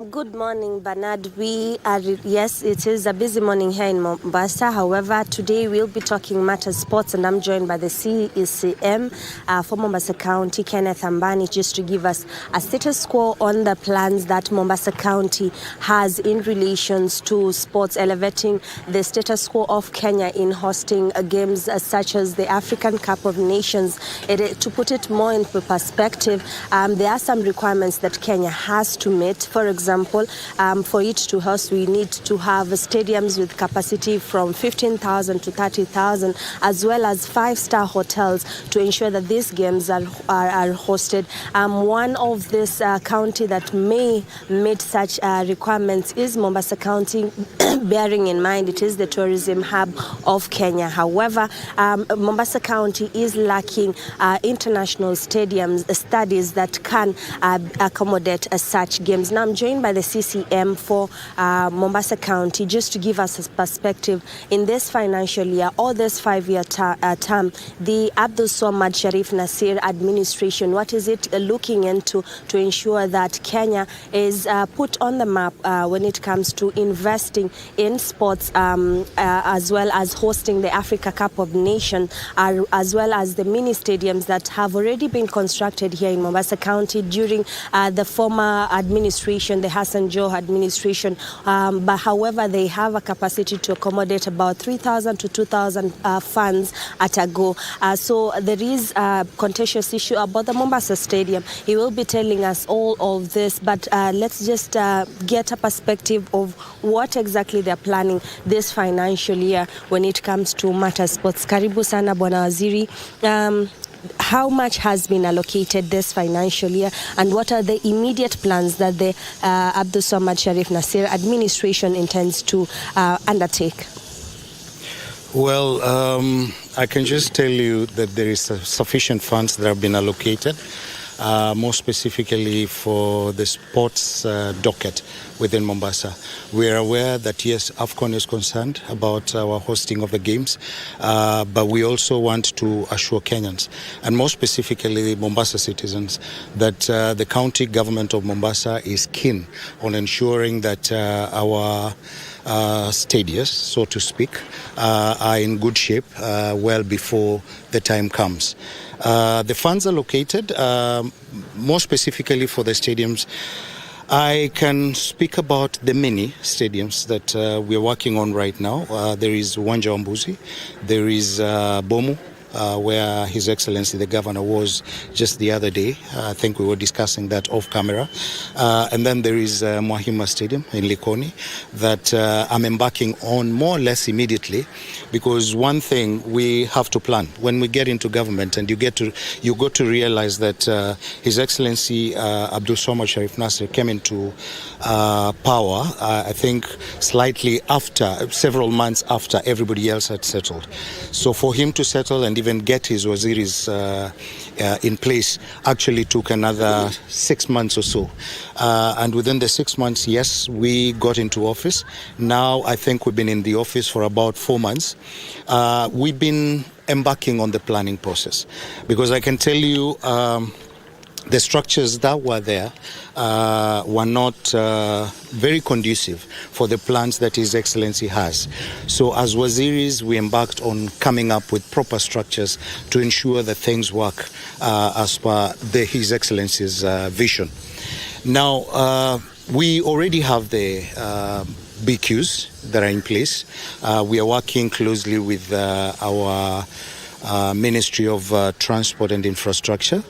Good morning, Bernard. Yes, it is a busy morning here in Mombasa. However, today we'll be talking matters sports, and I'm joined by the CECM for Mombasa County, Kenneth Ambani, just to give us a status quo on the plans that Mombasa County has in relations to sports, elevating the status quo of Kenya in hosting games such as the African Cup of Nations. To put it more into perspective, there are some requirements that Kenya has to meet. For example, for it to host, we need to have stadiums with capacity from 15,000 to 30,000, as well as five-star hotels to ensure that these games are hosted. One of this county that may meet such requirements is Mombasa County, bearing in mind it is the tourism hub of Kenya. However, Mombasa County is lacking international studies that can accommodate such games. Now I'm joined by the CCM for Mombasa County just to give us a perspective in this financial year or this 5-year term, the Abdul Swamad Sharif Nasir administration, what is it looking into to ensure that Kenya is put on the map when it comes to investing in sports, as well as hosting the Africa Cup of Nations, as well as the mini stadiums that have already been constructed here in Mombasa County during the former administration, the Hassan Joe administration. But however, they have a capacity to accommodate about 3,000 to 2,000 fans at a go. So there is a contentious issue about the Mombasa Stadium. He will be telling us all of this, but let's just get a perspective of what exactly they're planning this financial year when it comes to matters sports. Karibu sana Bwana Waziri. How much has been allocated this financial year, and what are the immediate plans that the Abdul Swamad Sharif Nasir administration intends to undertake? Well, I can just tell you that there is sufficient funds that have been allocated, more specifically for the sports docket within Mombasa. We are aware that, yes, AFCON is concerned about our hosting of the games, but we also want to assure Kenyans, and more specifically Mombasa citizens, that the county government of Mombasa is keen on ensuring that our stadiums, so to speak, are in good shape well before the time comes. The funds allocated, more specifically for the stadiums, I can speak about the mini stadiums that we're working on right now. There is Uwanja wa Mbuzi, there is Bomu, where His Excellency the Governor was just the other day. I think we were discussing that off camera. And then there is Mwahima Stadium in Likoni that I'm embarking on more or less immediately, because one thing we have to plan when we get into government, and you got to realize that His Excellency Abdul Swamad Sharif Nasir came into power, I think slightly after, several months after everybody else had settled. So for him to settle and even get his waziris in place actually took another 6 months or so. And within the 6 months, yes, we got into office. Now I think we've been in the office for about 4 months. We've been embarking on the planning process, because I can tell you the structures that were there were not very conducive for the plans that His Excellency has. So as Waziris, we embarked on coming up with proper structures to ensure that things work as per His Excellency's vision. Now, we already have the BQs that are in place. We are working closely with our Ministry of Transport and Infrastructure,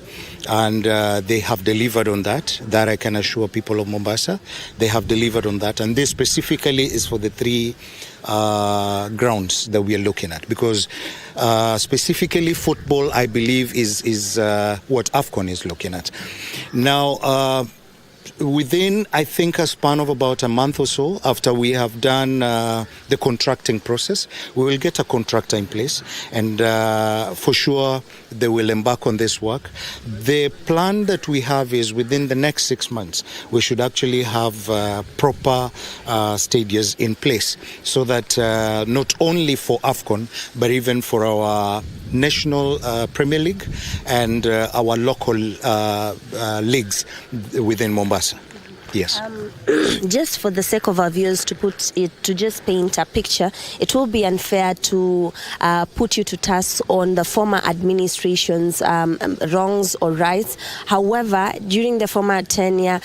and they have delivered on that. That I can assure people of Mombasa. They have delivered on that, and this specifically is for the 3 grounds that we are looking at, because specifically football, I believe, is what AFCON is looking at. Now, within, I think, a span of about a month or so after we have done the contracting process, we will get a contractor in place, and for sure they will embark on this work. The plan that we have is within the next 6 months we should actually have proper stadiums in place, so that not only for AFCON but even for our National Premier League and our local leagues within Mombasa. Yes. Just for the sake of our viewers to just paint a picture, it will be unfair to put you to task on the former administration's wrongs or rights. However, during the former tenure,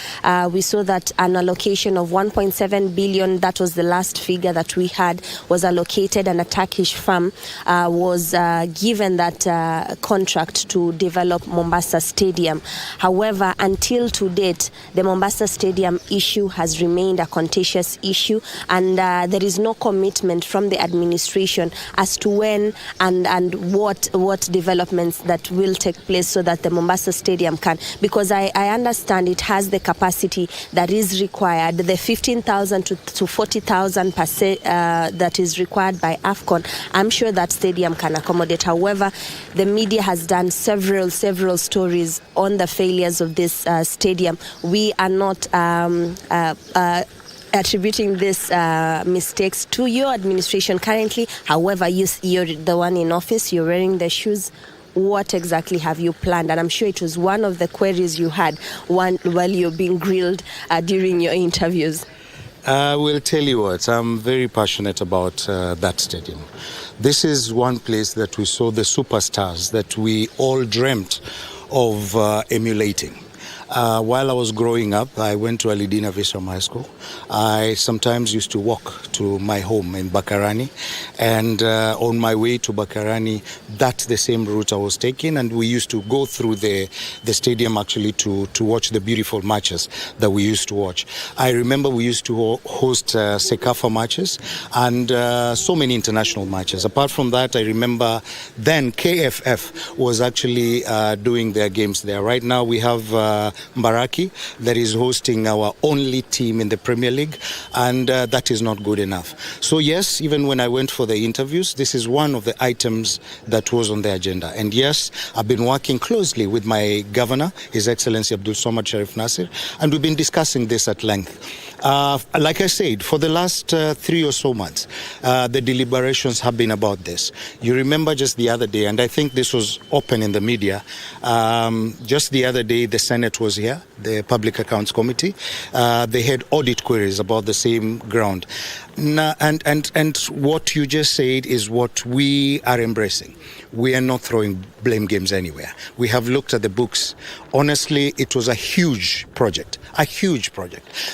we saw that an allocation of 1.7 billion, that was the last figure that we had, was allocated, and a Turkish firm was given that contract to develop Mombasa Stadium. However, until to date, the Mombasa Stadium issue has remained a contentious issue, and there is no commitment from the administration as to when and what developments that will take place so that the Mombasa Stadium can, because I understand it has the capacity that is required, the 15,000 to 40,000 per se that is required by AFCON. I'm sure that stadium can accommodate. However, the media has done several stories on the failures of this stadium. We are not attributing these mistakes to your administration currently. However, you're the one in office, you're wearing the shoes. What exactly have you planned? And I'm sure it was one of the queries you had while you're being grilled during your interviews. I will tell you what, I'm very passionate about that stadium. This is one place that we saw the superstars that we all dreamt of emulating. While I was growing up, I went to Alidina Visram High School. I sometimes used to walk to my home in Bakarani, and on my way to Bakarani, that's the same route I was taking, and we used to go through the stadium actually to watch the beautiful matches that we used to watch. I remember we used to host Sekafa matches and so many international matches. Apart from that, I remember then KFF was actually doing their games there. Right now we have Mbaraki that is hosting our only team in the Premier League, and that is not good enough. So yes, even when I went for the interviews, this is one of the items that was on the agenda. And yes, I've been working closely with my governor, His Excellency Abdul Somad Sharif Nasir, and we've been discussing this at length. Like I said, for the last 3 or so months, the deliberations have been about this. You remember just the other day, and I think this was open in the media, just the other day the Senate was here, the Public Accounts Committee. They had audit queries about the same ground. And what you just said is what we are embracing. We are not throwing blame games anywhere. We have looked at the books. Honestly, it was a huge project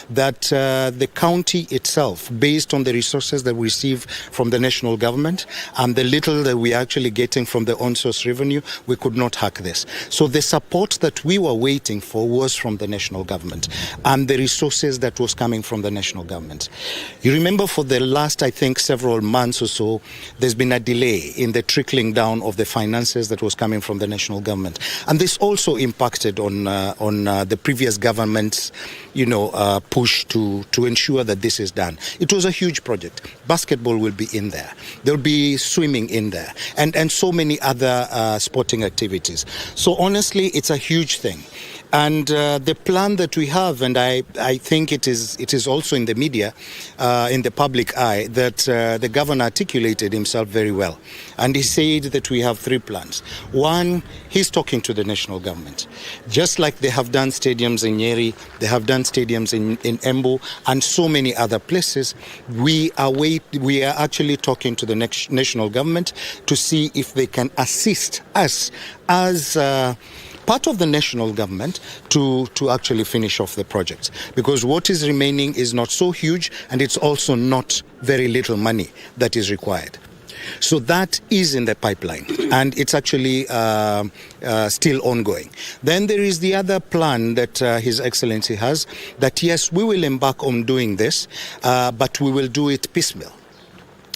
that the county itself, based on the resources that we receive from the national government and the little that we are actually getting from the on-source revenue, we could not hack this. So the support that we were waiting for was from the national government and the resources that was coming from the national government. You remember for the last, I think, several months or so, there's been a delay in the trickling down of the finances that was coming from the national government. And this also impacted on the previous government's, push to ensure that this is done. It was a huge project. Basketball will be in there. There'll be swimming in there, and so many other sporting activities. So honestly, it's a huge thing. And the plan that we have, and I think it is also in the media, in the public eye, that the governor articulated himself very well. And he said that we have 3 plans. One, he's talking to the national government. Just like they have done stadiums in Nyeri, they have done stadiums in Embu, and so many other places. We are actually talking to the national government to see if they can assist us as part of the national government to actually finish off the project, because what is remaining is not so huge, and it's also not very little money that is required. So that is in the pipeline, and it's actually still ongoing. Then there is the other plan that His Excellency has, that yes, we will embark on doing this, but we will do it piecemeal.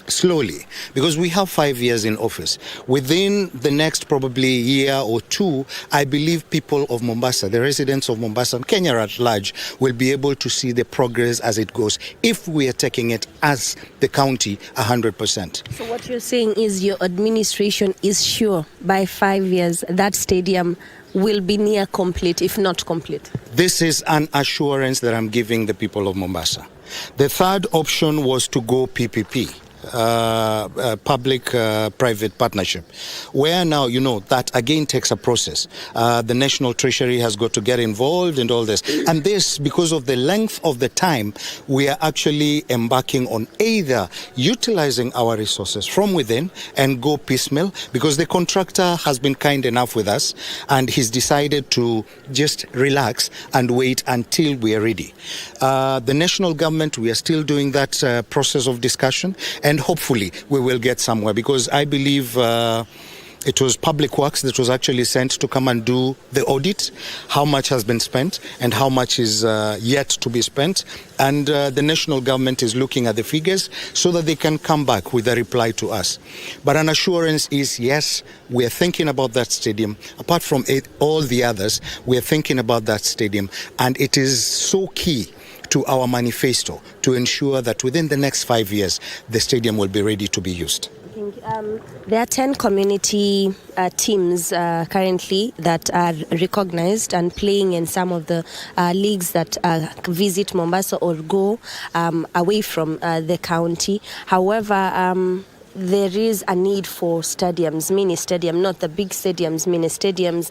Slowly, because we have 5 years in office. Within the next probably year or 2, I believe people of Mombasa, the residents of Mombasa and Kenya at large, will be able to see the progress as it goes, if we are taking it as the county 100%. So what you're saying is your administration is sure by 5 years that stadium will be near complete, if not complete? This is an assurance that I'm giving the people of Mombasa. The third option was to go PPP. public-private partnership, where now, that again takes a process. The National Treasury has got to get involved and all this. And this, because of the length of the time, we are actually embarking on either utilizing our resources from within and go piecemeal, because the contractor has been kind enough with us and he's decided to just relax and wait until we are ready. The national government, we are still doing that process of discussion, and hopefully we will get somewhere, because I believe it was Public Works that was actually sent to come and do the audit, how much has been spent and how much is yet to be spent. And the national government is looking at the figures so that they can come back with a reply to us. But an assurance is, yes, we are thinking about that stadium. Apart from all the others, we are thinking about that stadium. And it is so key to our manifesto to ensure that within the next 5 years, the stadium will be ready to be used. There are 10 community teams currently that are recognized and playing in some of the leagues that visit Mombasa or go away from the county. However, there is a need for stadiums, mini stadium, not the big stadiums, mini stadiums.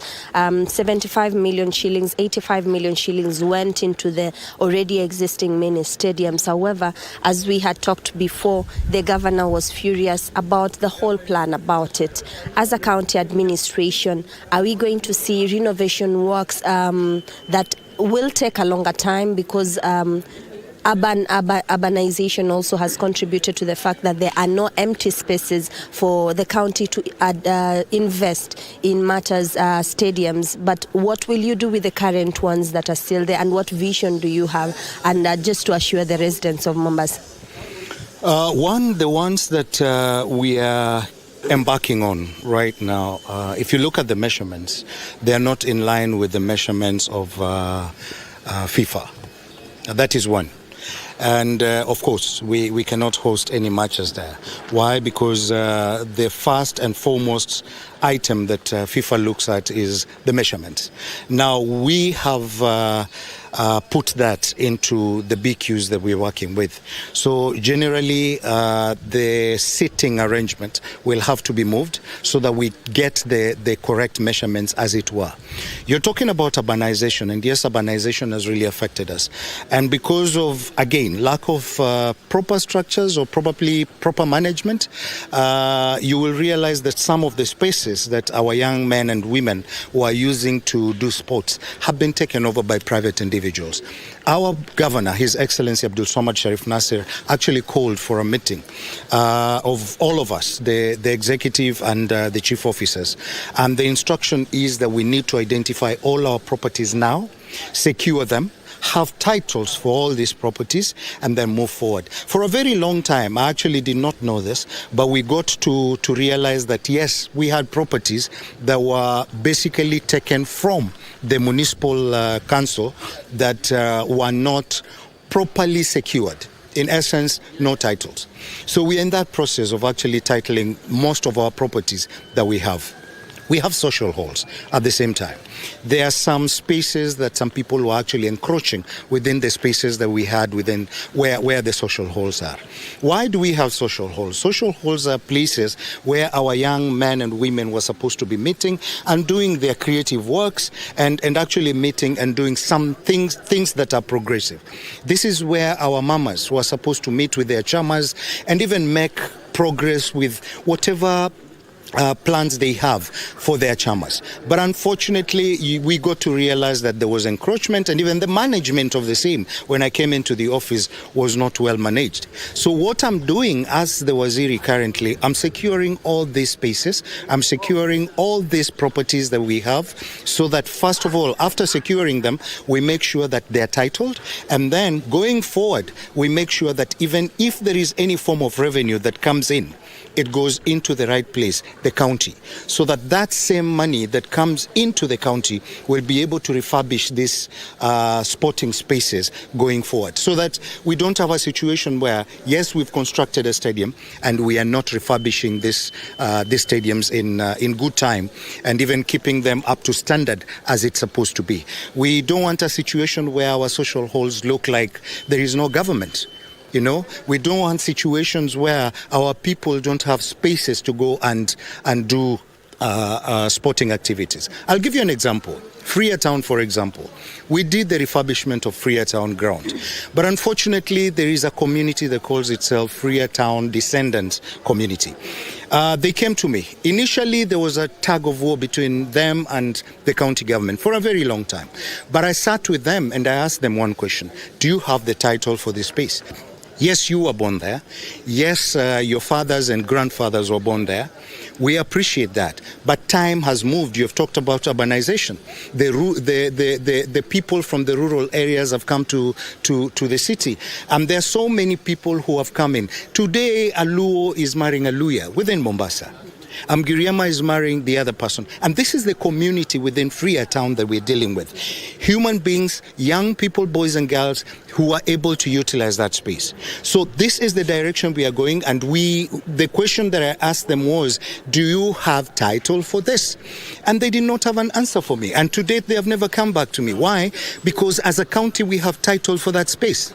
75 million shillings, 85 million shillings went into the already existing mini stadiums. However, as we had talked before, the governor was furious about the whole plan about it. As a county administration, are we going to see renovation works that will take a longer time, because urbanization also has contributed to the fact that there are no empty spaces for the county to invest in matters stadiums. But what will you do with the current ones that are still there, and what vision do you have, and just to assure the residents of Mombasa? The ones that we are embarking on right now, if you look at the measurements, they are not in line with the measurements of FIFA. That is one. And of course, we cannot host any matches there. Why? Because the first and foremost item that FIFA looks at is the measurements. Now, we have put that into the BQs that we're working with. So generally, the seating arrangement will have to be moved so that we get the correct measurements, as it were. You're talking about urbanization, and yes, urbanization has really affected us. And because of, again, lack of proper structures or probably proper management, you will realize that some of the spaces that our young men and women who are using to do sports have been taken over by private individuals. Our governor, His Excellency Abdul Samad Sharif Nasir, actually called for a meeting of all of us, the executive and the chief officers. And the instruction is that we need to identify all our properties now, secure them, have titles for all these properties, and then move forward. For a very long time, I actually did not know this, but we got to realize that, yes, we had properties that were basically taken from the municipal council that were not properly secured. In essence, no titles. So we're in that process of actually titling most of our properties that we have. We have social halls at the same time. There are some spaces that some people were actually encroaching within the spaces that we had within where the social halls are. Why do we have social halls? Social halls are places where our young men and women were supposed to be meeting and doing their creative works and actually meeting and doing some things that are progressive. This is where our mamas were supposed to meet with their chamas and even make progress with whatever plans they have for their chamas. But unfortunately, we got to realize that there was encroachment, and even the management of the same, when I came into the office, was not well managed. So what I'm doing as the Waziri currently, I'm securing all these spaces, I'm securing all these properties that we have, so that first of all, after securing them, we make sure that they're titled, and then going forward, we make sure that even if there is any form of revenue that comes in, it goes into the right place, the county, so that that same money that comes into the county will be able to refurbish these sporting spaces going forward, so that we don't have a situation where, yes, we've constructed a stadium and we are not refurbishing these stadiums in good time and even keeping them up to standard as it's supposed to be. We don't want a situation where our social halls look like there is no government. You know, we don't want situations where our people don't have spaces to go and do sporting activities. I'll give you an example. Freetown, for example. We did the refurbishment of Freetown ground. But unfortunately, there is a community that calls itself Freetown Descendants Community. They came to me. Initially, there was a tug of war between them and the county government for a very long time. But I sat with them and I asked them one question. Do you have the title for this space? Yes, you were born there. Yes, your fathers and grandfathers were born there. We appreciate that. But time has moved. You have talked about urbanization. The people from the rural areas have come to the city. And there are so many people who have come in. Today, a Luo is marrying a Luya within Mombasa. Giriama is marrying the other person. And this is the community within Freetown that we're dealing with. Human beings, young people, boys and girls, who are able to utilize that space. So this is the direction we are going. And the question that I asked them was, do you have title for this? And they did not have an answer for me. And to date, they have never come back to me. Why? Because as a county, we have title for that space.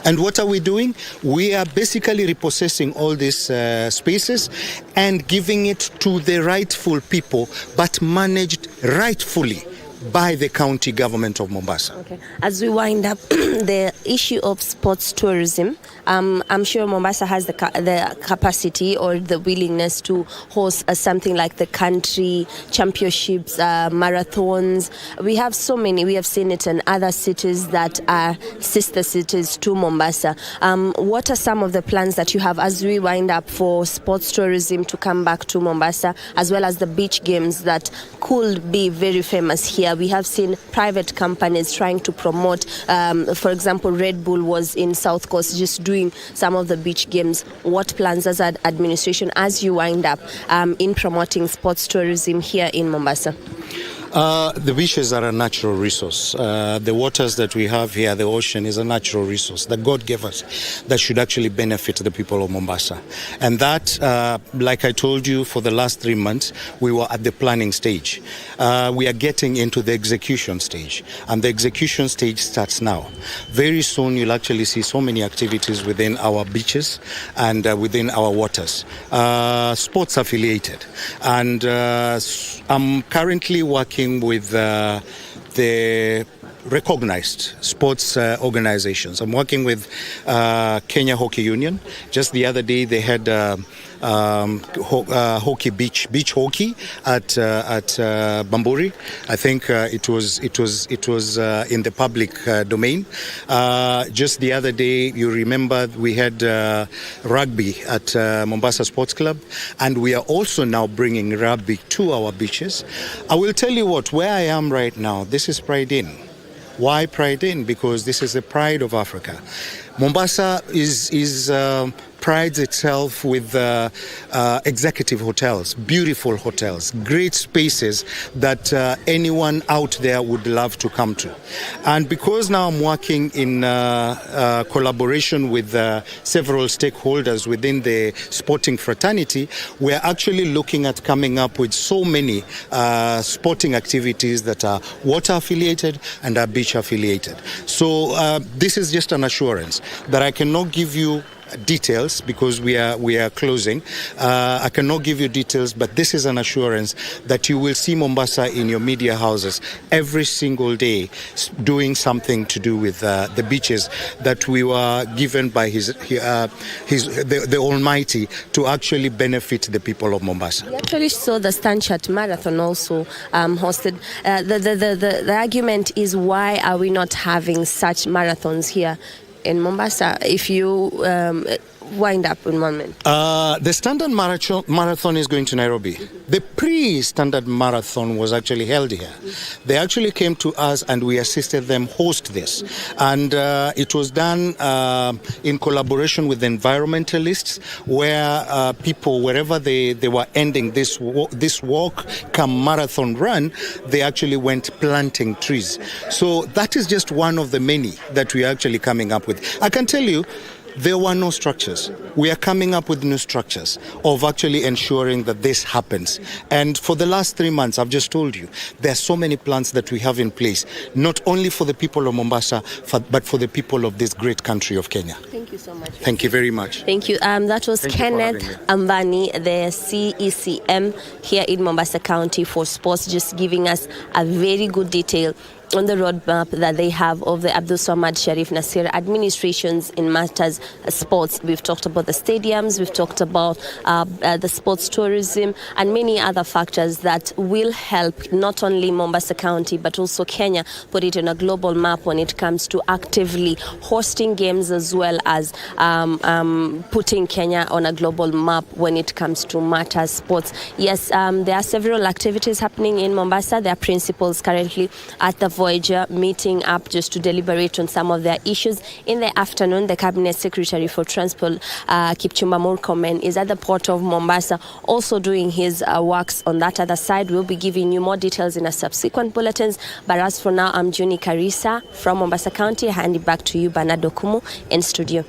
And what are we doing? We are basically repossessing all these spaces and giving it to the rightful people, but managed rightfully by the county government of Mombasa. Okay. As we wind up, the issue of sports tourism, I'm sure Mombasa has the capacity or the willingness to host something like the country championships, marathons. We have so many. We have seen it in other cities that are sister cities to Mombasa. What are some of the plans that you have as we wind up for sports tourism to come back to Mombasa, as well as the beach games that could be very famous here? We have seen private companies trying to promote, for example, Red Bull was in South Coast just doing some of the beach games. What plans as an administration as you wind up in promoting sports tourism here in Mombasa? The beaches are a natural resource. The waters that we have here, the ocean, is a natural resource that God gave us that should actually benefit the people of Mombasa. And that, like I told you, for the last 3 months, we were at the planning stage. We are getting into the execution stage. And the execution stage starts now. Very soon, you'll actually see so many activities within our beaches and within our waters. Sports affiliated. And I'm currently working with the recognized sports organizations. I'm working with Kenya Hockey Union. Just the other day, they had hockey beach hockey at Bamburi. I think it was in the public domain. Just the other day, you remember we had rugby at Mombasa Sports Club, and we are also now bringing rugby to our beaches. I will tell you what, where I am right now, this is Pride Inn. Why Pride Inn? Because this is the pride of Africa. Mombasa prides itself with executive hotels, beautiful hotels, great spaces that anyone out there would love to come to. And because now I'm working in collaboration with several stakeholders within the sporting fraternity, we're actually looking at coming up with so many sporting activities that are water affiliated and are beach affiliated. So this is just an assurance that I cannot give you details because we are closing. I cannot give you details, but this is an assurance that you will see Mombasa in your media houses every single day doing something to do with the beaches that we were given by the Almighty to actually benefit the people of Mombasa. We actually saw the Stanchart Marathon also hosted. The argument is, why are we not having such marathons here in Mombasa? If you wind up in 1 minute. The standard marathon is going to Nairobi. The pre-standard marathon was actually held here. They actually came to us and we assisted them host this. And it was done in collaboration with environmentalists, where people, wherever they were ending this walk, come marathon run, they actually went planting trees. So that is just one of the many that we are actually coming up with. I can tell you, there were no structures. We are coming up with new structures of actually ensuring that this happens. And for the last 3 months, I've just told you, there are so many plans that we have in place, not only for the people of Mombasa, but for the people of this great country of Kenya. Thank you so much. Thank you very much. Thank you. That was Kenneth Ambani, the CECM here in Mombasa County for sports, just giving us a very good detail on the roadmap that they have of the Abdul Samad Sharif Nasir administrations in matters sports. We've talked about the stadiums, we've talked about the sports tourism and many other factors that will help not only Mombasa County but also Kenya put it on a global map when it comes to actively hosting games, as well as putting Kenya on a global map when it comes to matters sports. Yes, there are several activities happening in Mombasa. There are principals currently at the Voyager meeting up just to deliberate on some of their issues. In the afternoon, the Cabinet Secretary for Transport, Kipchumba Murkomen, is at the port of Mombasa also doing his works on that other side. We'll be giving you more details in a subsequent bulletins. But as for now, I'm Juni Karisa from Mombasa County. I hand it back to you, Bernardo Kumu, in studio.